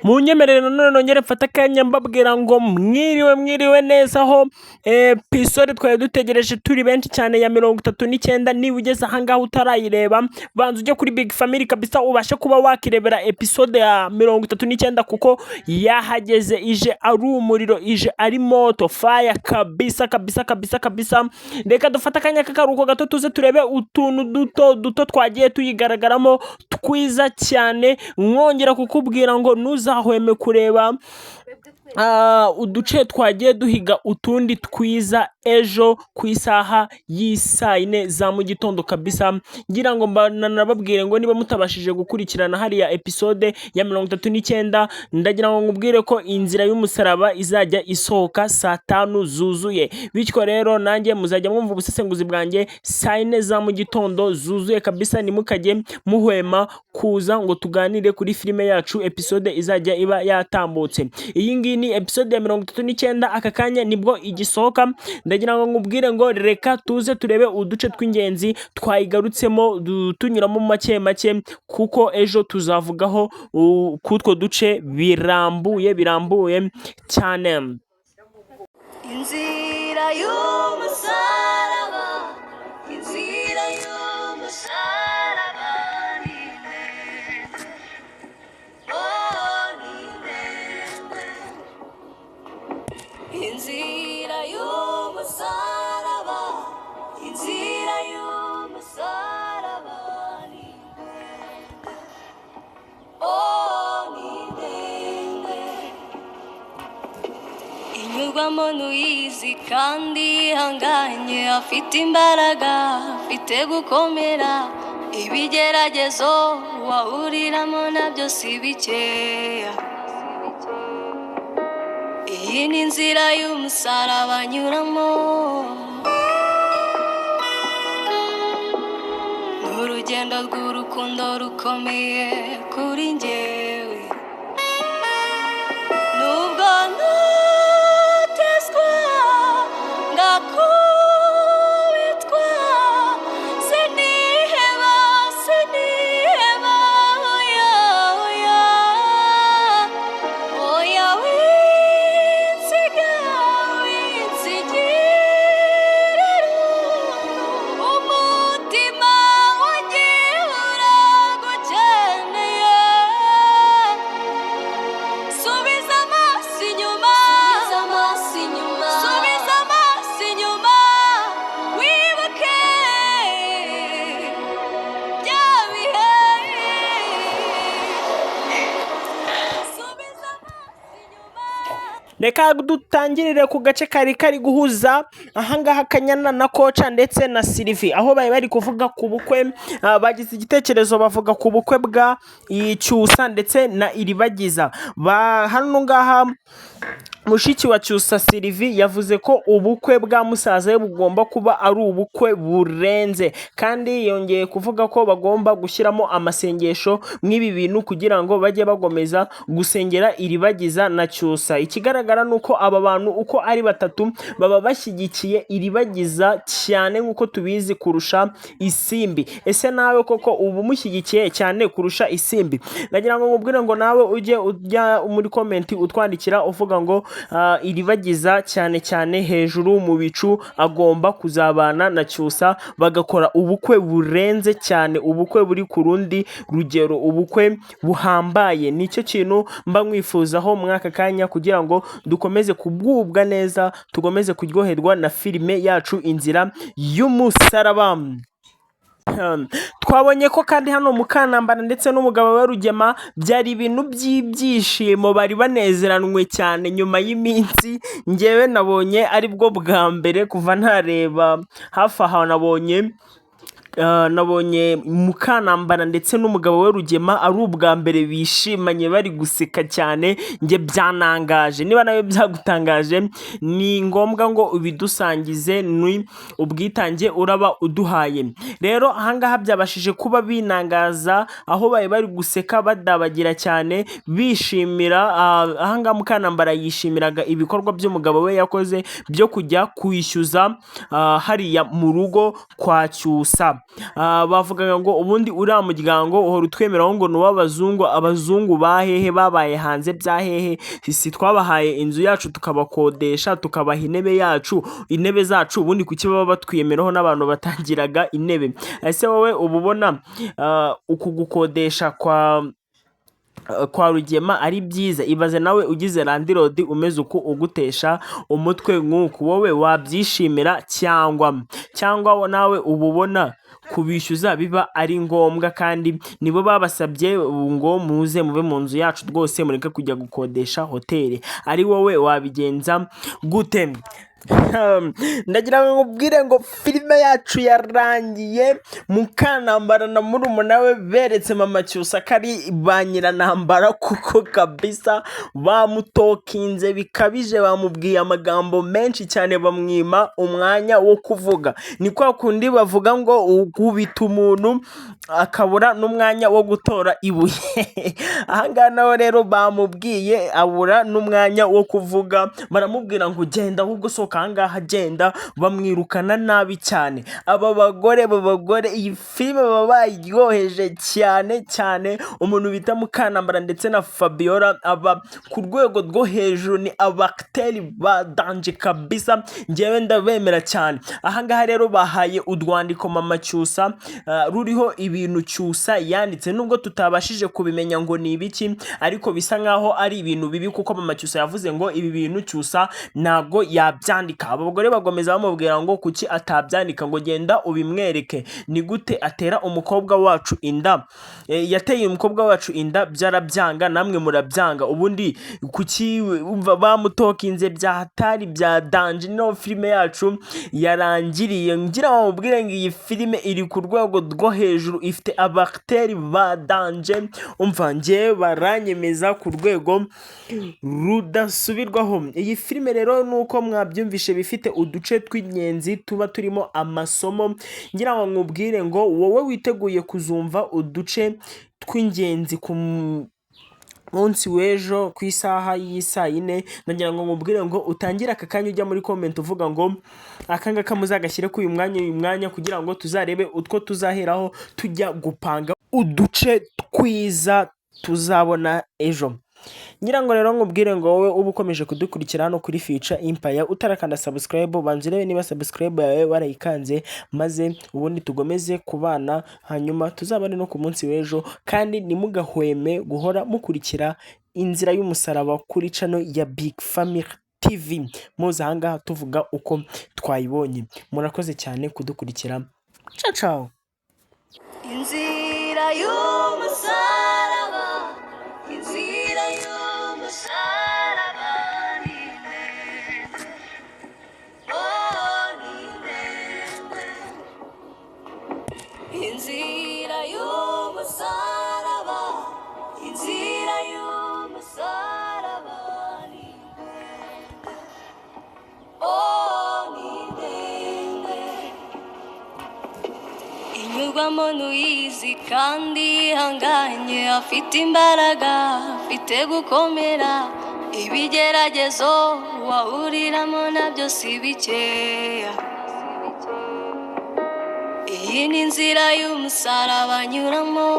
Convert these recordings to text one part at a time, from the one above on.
munyemerere none nongere mfata akanya mbabwira ngo mwiriwe neza aho episode twari dutegereje turi benshi cyane ya 39. niba ugeze ahangaha utarayireba banza ujye kuri Big Family kabisa ubashe kuba wakirebera episode ya 39 kuko yahageze ije ari umuriro, ije ari moto fire kabisa. Reka dufata akanya k'akaruhuko gato tuze turebe utuntu duto twagiye tuyigaragaramo twiza cyane, mwongera kukubwira ngo ntuzahweme kureba uduce twagiye duhiga utundi twiza ejo ku isaha y'isaa 4 za mu gitondo kabisa. Ngira ngo nababwire ngo niba mutabashije gukurikirana hariya episode ya 39 ndagira ngo ngubwire ko inzira y'umusaraba izajya isohoka saa 5 zuzuye, bityo rero nanjye muzajya mwumva ubusesenguzi bwanjye saa 4 za mu gitondo zuzuye kabisa. Nimukajye muhwema kuza ngo tuganire kuri filime yacu episode izajya iba yatambutse. Iyi ngiyi ni episode ya 39 aka kanya nibwo igisohoka. Ndagira ngo ngubwire ngo reka tuze turebe uduce tw'ingenzi twayigarutsemo tunyuramo make kuko ejo tuzavugaho kutwo duce birambuye cyane. Inzira y'umusaraba, inzira y'umusaraba ni ndende, oh ni ndende. Inzira y'umusaraba, inzira y'umusaraba ni ndende, oh ni ndende. Inyurwamo n'uyizi kandi ihanganye, afite imbaraga, afite gukomera. Ibigeragezo wahuriramo nabyo si bikeya. Iyi ni inzira y'umusaraba anyuramo, n'urugendo rw'urukundo rukomeye kuri njyewe. Nubwo ntotezwa ngakubitwa, siniheba, oya winsiga, winsigire runtu, umutima wanjye uragukeneye. Subiza amaso inyuma, subiza amaso inyuma, wibuke bya bihe. Subiza amaso inyuma. Reka dutangirire ku gace kari guhuza ahangaha Kanyana na Koca ndetse na Sylvie, aho bari kuvuga ku bukwe. Bagize igitekerezo bavuga ku bukwe bwa Cyusa ndetse na Iribagiza. Hano ngaha mushiki wa Cyusa Sylvie yavuze ko ubukwe bwa musaza we bugomba kuba ari ubukwe burenze, kandi yongeye kuvuga ko bagomba gushyiramo amasengesho mw'ibi bintu kugira ngo bajye bagomeza gusengera Iribagiza na Cyusa. Ikigaragara nuko aba bantu uko ari batatu baba bashyigikiye Iribagiza cyane nk'uko tubizi kurusha Isimbi. Ese nawe koko ubu mushyigikiye cyane kurusha Isimbi? Nagira ngo ngubwire ngo nawe ujye ujya muri comment utwandikira uvuga ngo Iribagiza cyane hejuru mu bicu agomba kuzabana na Cyusa bagakora ubukwe burenze cyane, ubukwe buri ku rundi rugero, ubukwe buhambaye. Nicyo kintu mba mwifuzaho mwaka kanya kugira ngo dukomeze kubwubwa neza, tugomeze kuryoherwa na filime yacu inzira y'umusaraba. Twabonye ko kandi hano Mukanambara ndetse n'umugabo we Rugema byari ibintu by'ibyishimo, bari banezeranwe cyane nyuma y'iminsi. Njyewe nabonye ari bwo bwa mbere kuva ntareba hafi aha nabonye Mukanambara ndetse n'umugabo we Rugema ari ubwa mbere bishimanye bari guseka cyane. Nge byanangaje, niba nawe byagutangaje ni ngombwa ngo ubidusangize, ni ubwitange uraba uduhaye. Rero ahangaha byabashije kuba binangaza, aho bari guseka badabagira cyane bishimira. Ahangaha Mukanambara yishimiraga ibikorwa by'umugabo we yakoze byo kujya kwishyuza hariya mu rugo kwa Cyusa. bavugaga ngo ubundi uriya muryango uhora utwemeraho ngo ni uw'abazungu. Abazungu bahehe babaye hanze bya hehe? Si twabahaye inzu yacu tukabakodesha, tukabaha intebe zacu, ubundi kuki baba batwiyemeraho n'abantu batangiraga intebe? Ese wowe uba ubona uku gukodesha kwa Rugema ari byiza? Ibaze nawe ugize landirodi umeze uku, ugutesha umutwe nk'uku, wowe wabyishimira cyangwa nawe uba ubona kubishyuza biba ari ngombwa? Kandi nibo babasabye ngo muze mube mu nzu yacu rwose, mureke kujya gukodesha hoteli. Ari wowe wabigenza gute? Ndagira ngo nkubwire ngo filime yacu yarangiye. Mukantambara na murumuna we beretse mama Cyusa ko ari ba nyirantambara, kuko kabisa bamutokinze bikabije, bamubwiye amagambo menshi cyane, bamwima umwanya wo kuvuga. Ni kwa kundi bavuga ngo ukubita umuntu akabura n'umwanya wo gutora ibuye. Ahangaha nawe rero bamubwiye abura n'umwanya wo kuvuga, baramubwira ngo genda ahubwo sohoka ahangaha, agenda, bamwirukana nabi cyane. Aba bagore iyi filime baba bayiryoheje cyane. Umuntu bita Mukantambara ndetse na Fabiola aba ku rwego rwo hejuru, ni abakiteri ba danje kabisa, njyewe ndabemera cyane. Ahangaha rero bahaye urwandiko mama Cyusa ruriho ibintu Cyusa yanditse, nubwo tutabashije kubimenya ngo ni ibiki, ariko bisa nkaho ari ibintu bibi, kuko mama Cyusa yavuze ngo ibi bintu Cyusa ntago yabyandika. Aba bagore bagomeza bamubwira ngo kuki atabyandika, ngo genda ubimwereke. Ni gute atera umukobwa wacu inda? Yateye umukobwa wacu inda, byarabyanga, namwe murabyanga. Ubundi kuki bamutokinze bya hatari, bya danje? No filime yacu yarangiriye. Ngira ngo mubwire ngo iyi filime iri ku rwego rwo hejuru, ifite abakiteri ba danje. Umva njye baranyemeza ku rwego rudasubirwaho. Iyi filime rero nuko mwabyumvishe bifite uduce tw'ingenzi tuba turimo amasomo. Ngira ngo nkubwire ngo wowe witeguye kuzumva uduce tw'ingenzi ku munsi w'ejo ku isaha y'isaa yine, nagira ngo nkubwire ngo utangire aka kanya ujya muri comment uvuga ngo akangaka muzagashyire ku uyu mwanya, kugira ngo tuzarebe utwo tuzaheraho tujya gupanga uduce twiza tuzabona ejo. Ngira ngo rero nkubwire ngo wowe uba ukomeje kudukurikira hano kuri Future Empire, utarakanda subscribe, banza urebe niba subscribe yawe warayikanze, maze ubundi tugomeze kubana, hanyuma tuzabane no ku munsi w'ejo. Kandi nimugahweme guhora mukurikira Inzira y'Umusaraba kuri channel ya Big Family TV, muze ahangaha tuvuga uko twayibonye. Murakoze cyane kudukurikira. Ciao. Inzira y'umusaraba, inzira y'umusaraba ni ndende, oh ni ndende. Inzira y'umusaraba, inzira y'umusaraba ni ndende, oh ni ndende. Inyurwamo n'uyizi kandi ihanganye, afite imbaraga, afite gukomera. Ibigeragezo wahuriramo nabyo si bikeya. Iyi ni inzira y'umusaraba anyuramo,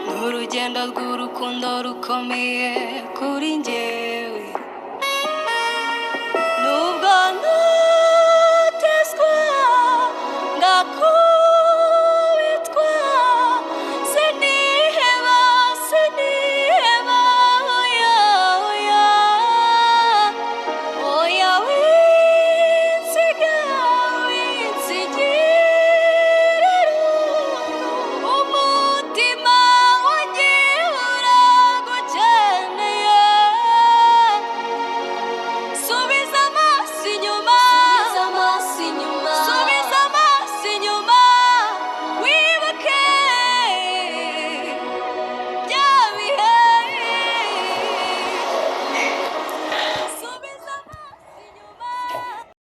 ni urugendo rw'urukundo rukomeye kuri njyewe.